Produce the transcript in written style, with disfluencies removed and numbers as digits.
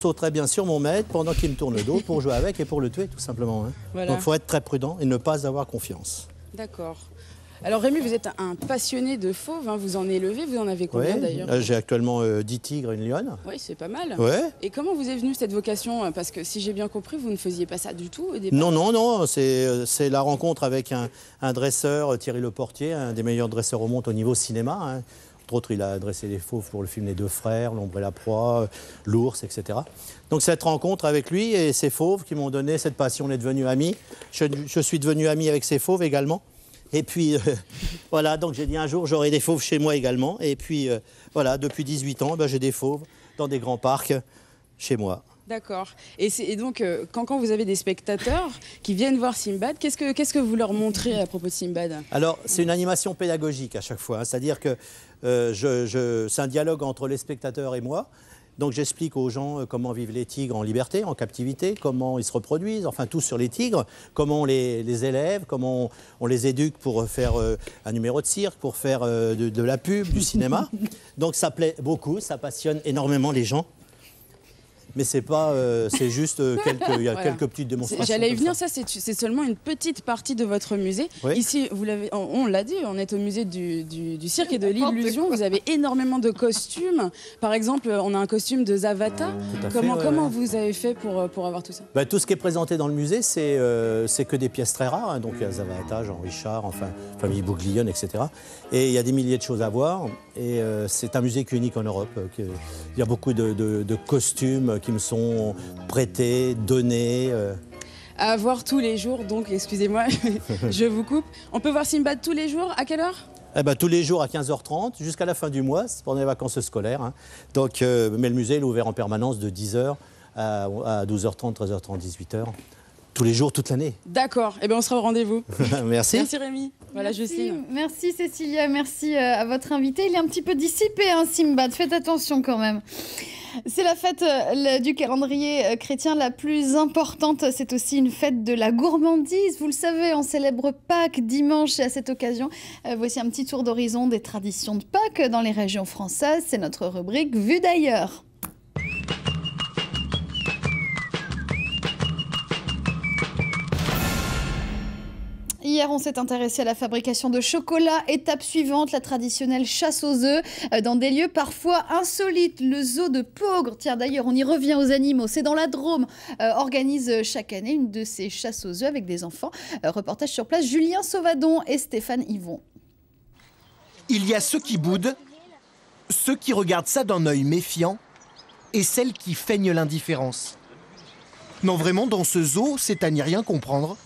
Sauterait bien sur mon maître pendant qu'il me tourne le dos pour jouer avec et pour le tuer tout simplement. Hein. Voilà. Donc il faut être très prudent et ne pas avoir confiance. D'accord. Alors Rémi, vous êtes un passionné de fauves, hein. Vous en élevez, vous en avez combien d'ailleurs? J'ai actuellement 10 tigres et une lionne. Oui, c'est pas mal. Ouais. Et comment vous est venue cette vocation? Parce que si j'ai bien compris, vous ne faisiez pas ça du tout au départ. Non, c'est la rencontre avec un dresseur, Thierry Leportier, un des meilleurs dresseurs au monde au niveau cinéma. Hein. Entre autres, il a dressé les fauves pour le film Les Deux Frères, L'Ombre et la Proie, L'Ours, etc. Donc cette rencontre avec lui et ses fauves qui m'ont donné cette passion, on est devenus amis. Je suis devenu ami avec ses fauves également. Et puis, voilà, donc j'ai dit un jour, j'aurai des fauves chez moi également. Et puis, voilà, depuis 18 ans, j'ai des fauves dans des grands parcs chez moi. D'accord. Et donc, quand vous avez des spectateurs qui viennent voir Simbad, qu'est-ce que vous leur montrez à propos de Simbad? Alors, c'est une animation pédagogique à chaque fois. Hein, c'est-à-dire que c'est un dialogue entre les spectateurs et moi. Donc j'explique aux gens comment vivent les tigres en liberté, en captivité, comment ils se reproduisent, enfin tout sur les tigres, comment on les élève, comment on les éduque pour faire un numéro de cirque, pour faire de la pub, du cinéma. Donc ça plaît beaucoup, ça passionne énormément les gens. Mais c'est pas, c'est juste il y a quelques petites démonstrations. J'allais y venir, ça c'est seulement une petite partie de votre musée. Oui. Ici, on l'a dit, on est au musée du cirque et de l'illusion. Vous avez énormément de costumes. Par exemple, on a un costume de Zavata. Comment vous avez fait pour avoir tout ça? Tout ce qui est présenté dans le musée, c'est que des pièces très rares. Hein. Donc il y a Zavata, Jean Richard, enfin famille Bouglione, etc. Et il y a des milliers de choses à voir. Et c'est un musée qui est unique en Europe. Il y a beaucoup de costumes qui me sont prêtés, donnés. À voir tous les jours, donc excusez-moi, je vous coupe. On peut voir Simbad tous les jours, à quelle heure? Tous les jours à 15h30 jusqu'à la fin du mois, c'est pendant les vacances scolaires. Hein. Donc, mais le musée est ouvert en permanence de 10h à 12h30, 13h30, 18h. Tous les jours, toute l'année. D'accord, on sera au rendez-vous. Merci. Merci Rémi. Voilà, Justine. Merci Cécilia, merci à votre invité. Il est un petit peu dissipé, hein, Simbad, faites attention quand même. C'est la fête du calendrier chrétien la plus importante. C'est aussi une fête de la gourmandise. Vous le savez, on célèbre Pâques dimanche et à cette occasion, voici un petit tour d'horizon des traditions de Pâques dans les régions françaises. C'est notre rubrique Vue d'ailleurs. Hier, on s'est intéressé à la fabrication de chocolat. Étape suivante, la traditionnelle chasse aux œufs dans des lieux parfois insolites. Le zoo de Peaugres, tiens d'ailleurs, on y revient aux animaux, c'est dans la Drôme, organise chaque année une de ces chasses aux œufs avec des enfants. Reportage sur place, Julien Sauvadon et Stéphane Yvon. Il y a ceux qui boudent, ceux qui regardent ça d'un œil méfiant et celles qui feignent l'indifférence. Non, vraiment, dans ce zoo, c'est à n'y rien comprendre.